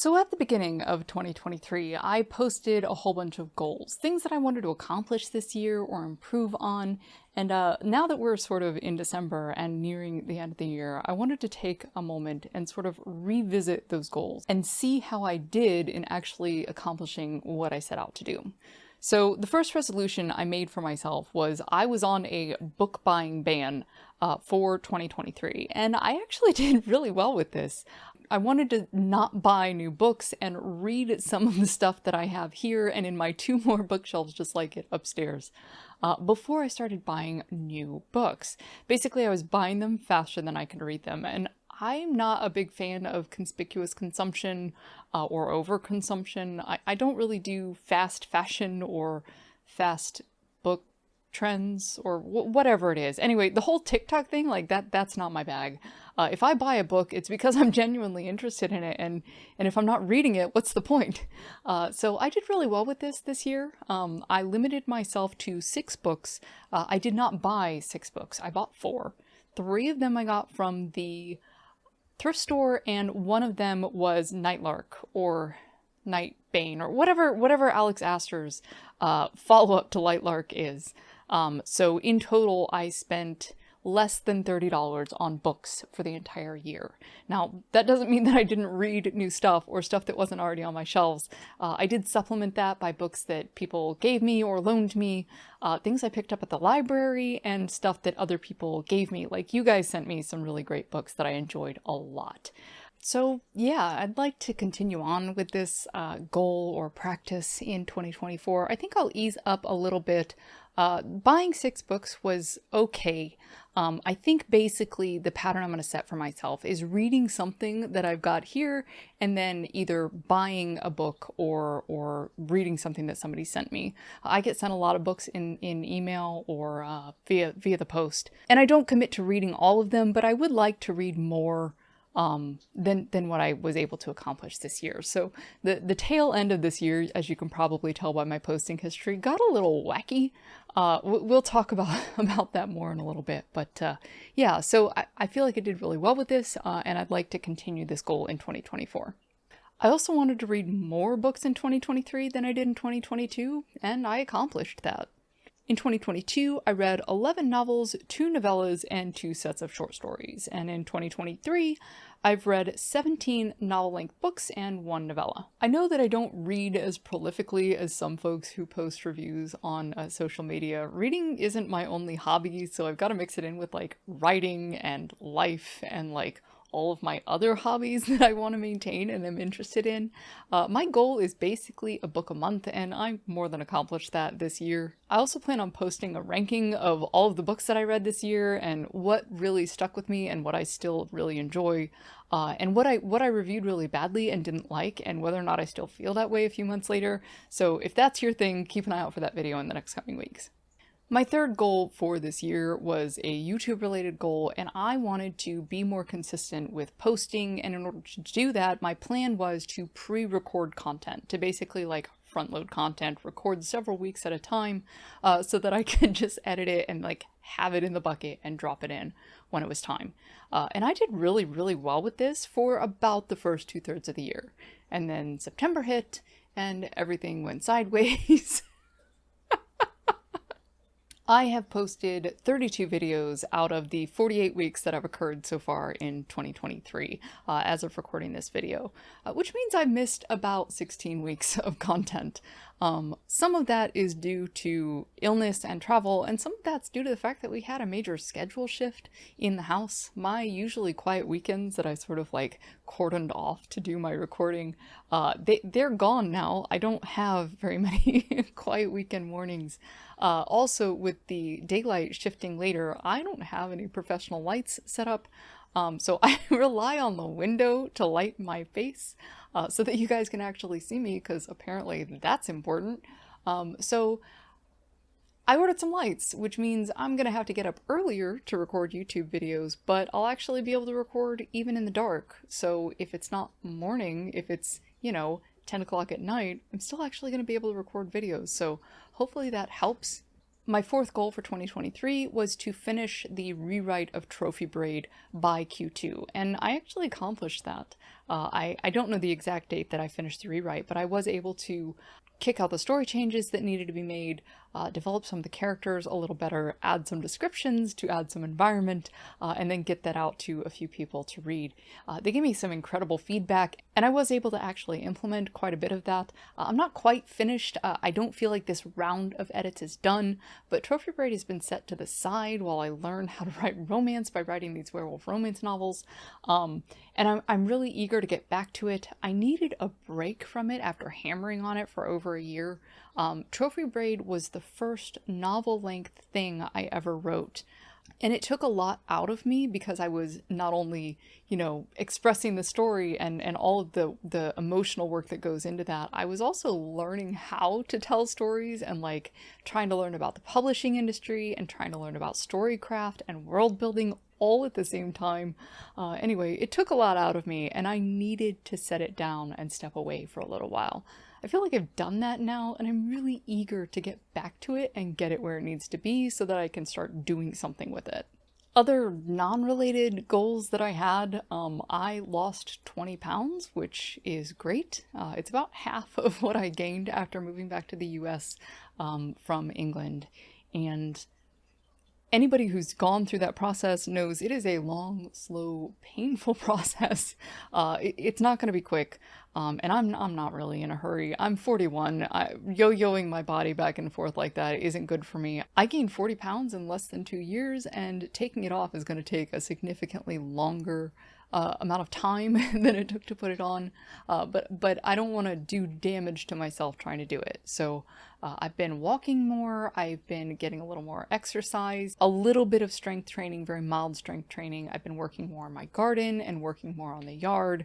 So at the beginning of 2023, I posted a whole bunch of goals, things that I wanted to accomplish this year or improve on. And now that we're sort of in December and nearing the end of the year, I wanted to take a moment and sort of revisit those goals and see how I did in actually accomplishing what I set out to do. So the first resolution I made for myself was I was on a book buying ban for 2023, and I actually did really well with this. I wanted to not buy new books and read some of the stuff that I have here and in my two more bookshelves just like it upstairs before I started buying new books. Basically, I was buying them faster than I could read them, and I'm not a big fan of conspicuous consumption or overconsumption. I don't really do fast fashion or fast book trends or whatever it is. Anyway, the whole TikTok thing, like that's not my bag. If I buy a book, it's because I'm genuinely interested in it, and if I'm not reading it, what's the point? So I did really well with this year. I limited myself to 6 books. I did not buy 6 books. I bought 4. 3 of them I got from the thrift store, and one of them was Nightlark or Nightbane or whatever Alex Astor's follow-up to Lightlark is. So in total, I spent less than $30 on books for the entire year. Now, that doesn't mean that I didn't read new stuff or stuff that wasn't already on my shelves. I did supplement that by books that people gave me or loaned me, things I picked up at the library, and stuff that other people gave me. Like, you guys sent me some really great books that I enjoyed a lot. So yeah, I'd like to continue on with this goal or practice in 2024. I think I'll ease up a little bit. Buying 6 books was okay. I think basically the pattern I'm going to set for myself is reading something that I've got here and then either buying a book or reading something that somebody sent me. I get sent a lot of books in email or via the post, and I don't commit to reading all of them, but I would like to read more than what I was able to accomplish this year. So the tail end of this year, as you can probably tell by my posting history, got a little wacky. We'll talk about that more in a little bit. But yeah, so I feel like I did really well with this, and I'd like to continue this goal in 2024. I also wanted to read more books in 2023 than I did in 2022, and I accomplished that. In 2022, I read 11 novels, 2 novellas, and 2 sets of short stories. And in 2023, I've read 17 novel-length books and 1 novella. I know that I don't read as prolifically as some folks who post reviews on social media. Reading isn't my only hobby, so I've got to mix it in with like writing and life and like all of my other hobbies that I want to maintain and am interested in. My goal is basically a book a month, and I more than accomplished that this year. I also plan on posting a ranking of all of the books that I read this year and what really stuck with me and what I still really enjoy, and what I reviewed really badly and didn't like, and whether or not I still feel that way a few months later. So if that's your thing, keep an eye out for that video in the next coming weeks. My third goal for this year was a YouTube related goal, and I wanted to be more consistent with posting, and in order to do that, my plan was to pre-record content, to basically like front load content, record several weeks at a time, so that I could just edit it and like have it in the bucket and drop it in when it was time. And I did really, really well with this for about the first 2/3 of the year. And then September hit and everything went sideways. I have posted 32 videos out of the 48 weeks that have occurred so far in 2023 as of recording this video, which means I've missed about 16 weeks of content. Some of that is due to illness and travel, and some of that's due to the fact that we had a major schedule shift in the house. My usually quiet weekends that I sort of like cordoned off to do my recording, they're gone now. I don't have very many quiet weekend mornings. Also, with the daylight shifting later, I don't have any professional lights set up, so I rely on the window to light my face so that you guys can actually see me, because apparently that's important. So I ordered some lights, which means I'm gonna have to get up earlier to record YouTube videos, but I'll actually be able to record even in the dark. So if it's not morning, if it's, 10 o'clock at night, I'm still actually going to be able to record videos, so hopefully that helps. My fourth goal for 2023 was to finish the rewrite of Trophy Braid by Q2, and I actually accomplished that. I don't know the exact date that I finished the rewrite, but I was able to kick out the story changes that needed to be made, develop some of the characters a little better, add some descriptions to add some environment, and then get that out to a few people to read. They gave me some incredible feedback, and I was able to actually implement quite a bit of that. I'm not quite finished. I don't feel like this round of edits is done, but Trophy Braid has been set to the side while I learn how to write romance by writing these werewolf romance novels. And I'm really eager to get back to it. I needed a break from it after hammering on it for over a year. Trophy Braid was the first novel-length thing I ever wrote. And it took a lot out of me because I was not only, expressing the story and all of the emotional work that goes into that, I was also learning how to tell stories and trying to learn about the publishing industry and trying to learn about storycraft and world building all at the same time. Anyway, it took a lot out of me and I needed to set it down and step away for a little while. I feel like I've done that now, and I'm really eager to get back to it and get it where it needs to be so that I can start doing something with it. Other non-related goals that I had, I lost 20 pounds, which is great. It's about half of what I gained after moving back to the US from England. And anybody who's gone through that process knows it is a long, slow, painful process. It's not going to be quick. And I'm not really in a hurry. I'm 41. Yo-yoing my body back and forth like that isn't good for me. I gained 40 pounds in less than 2 years, and taking it off is going to take a significantly longer amount of time than it took to put it on. But I don't want to do damage to myself trying to do it. So I've been walking more. I've been getting a little more exercise, a little bit of strength training, very mild strength training. I've been working more in my garden and working more on the yard,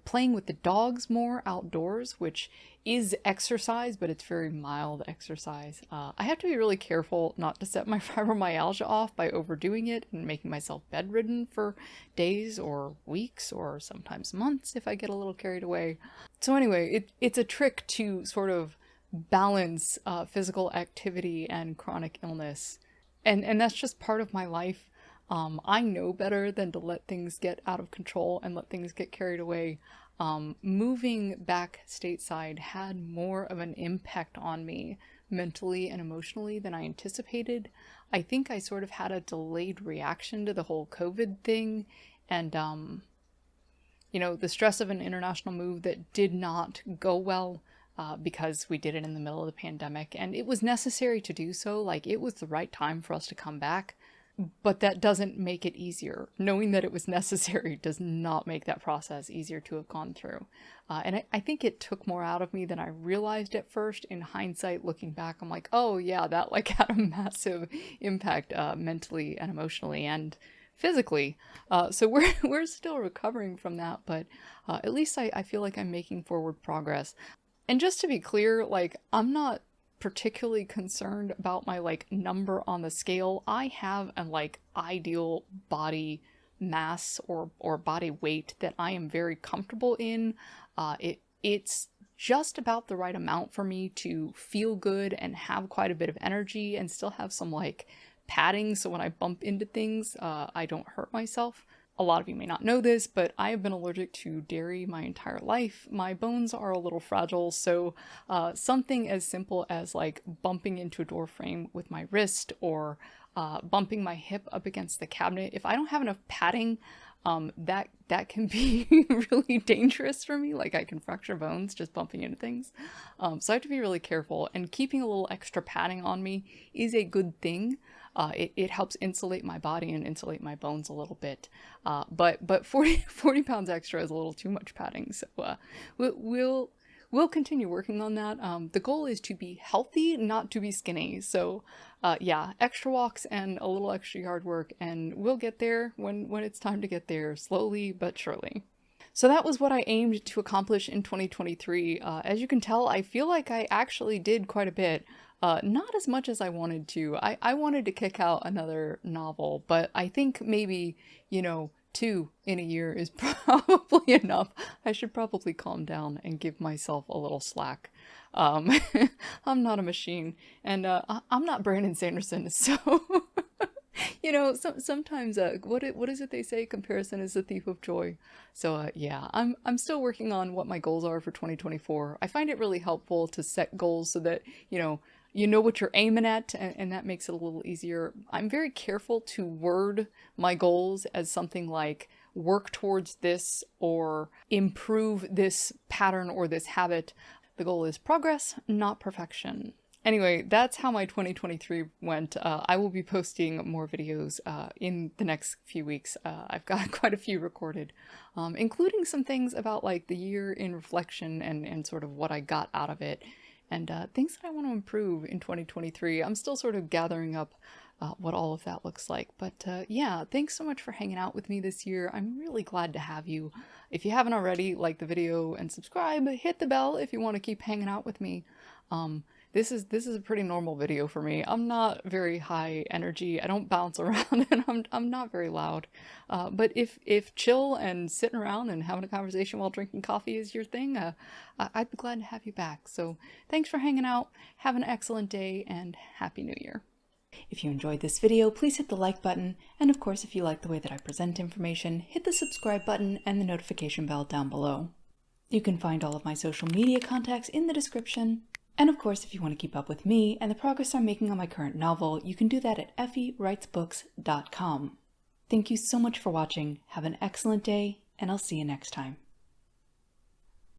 playing with the dogs more outdoors, which is exercise, but it's very mild exercise. I have to be really careful not to set my fibromyalgia off by overdoing it and making myself bedridden for days or weeks or sometimes months if I get a little carried away. So anyway, it's a trick to sort of balance physical activity and chronic illness. And that's just part of my life. I know better than to let things get out of control and let things get carried away. Moving back stateside had more of an impact on me mentally and emotionally than I anticipated. I think I sort of had a delayed reaction to the whole COVID thing, and the stress of an international move that did not go well because we did it in the middle of the pandemic, and it was necessary to do so. It was the right time for us to come back. But that doesn't make it easier. Knowing that it was necessary does not make that process easier to have gone through. And I think it took more out of me than I realized at first. In hindsight, looking back, I'm like, oh yeah, that had a massive impact mentally and emotionally and physically. So we're still recovering from that, but at least I feel like I'm making forward progress. And just to be clear, I'm not particularly concerned about my number on the scale. I have an ideal body mass or body weight that I am very comfortable in. It's just about the right amount for me to feel good and have quite a bit of energy and still have some padding so when I bump into things I don't hurt myself. A lot of you may not know this, but I have been allergic to dairy my entire life. My bones are a little fragile, so something as simple as bumping into a door frame with my wrist or bumping my hip up against the cabinet, if I don't have enough padding, that can be really dangerous for me. I can fracture bones just bumping into things. So I have to be really careful, and keeping a little extra padding on me is a good thing. It helps insulate my body and insulate my bones a little bit. But 40 pounds extra is a little too much padding. So we'll continue working on that. The goal is to be healthy, not to be skinny. So yeah, extra walks and a little extra yard work, and we'll get there when it's time to get there, slowly but surely. So that was what I aimed to accomplish in 2023. As you can tell, I feel like I actually did quite a bit. Not as much as I wanted to. I wanted to kick out another novel, but I think maybe, 2 in a year is probably enough. I should probably calm down and give myself a little slack. Um, I'm not a machine, and I'm not Brandon Sanderson, so sometimes what is it they say? Comparison is the thief of joy. So yeah, I'm still working on what my goals are for 2024. I find it really helpful to set goals so that you know what you're aiming at, and that makes it a little easier. I'm very careful to word my goals as something like work towards this or improve this pattern or this habit. The goal is progress, not perfection. Anyway, that's how my 2023 went. I will be posting more videos in the next few weeks. I've got quite a few recorded, including some things about like the year in reflection and sort of what I got out of it, and things that I want to improve in 2023. I'm still sort of gathering up what all of that looks like. But yeah, thanks so much for hanging out with me this year. I'm really glad to have you. If you haven't already, like the video and subscribe, hit the bell if you want to keep hanging out with me. This is a pretty normal video for me. I'm not very high energy. I don't bounce around, and I'm not very loud. But if chill and sitting around and having a conversation while drinking coffee is your thing, I'd be glad to have you back. So thanks for hanging out. Have an excellent day, and Happy New Year. If you enjoyed this video, please hit the like button, and of course if you like the way that I present information, hit the subscribe button and the notification bell down below. You can find all of my social media contacts in the description, and of course if you want to keep up with me and the progress I'm making on my current novel, you can do that at effywritesbooks.com. Thank you so much for watching, have an excellent day, and I'll see you next time.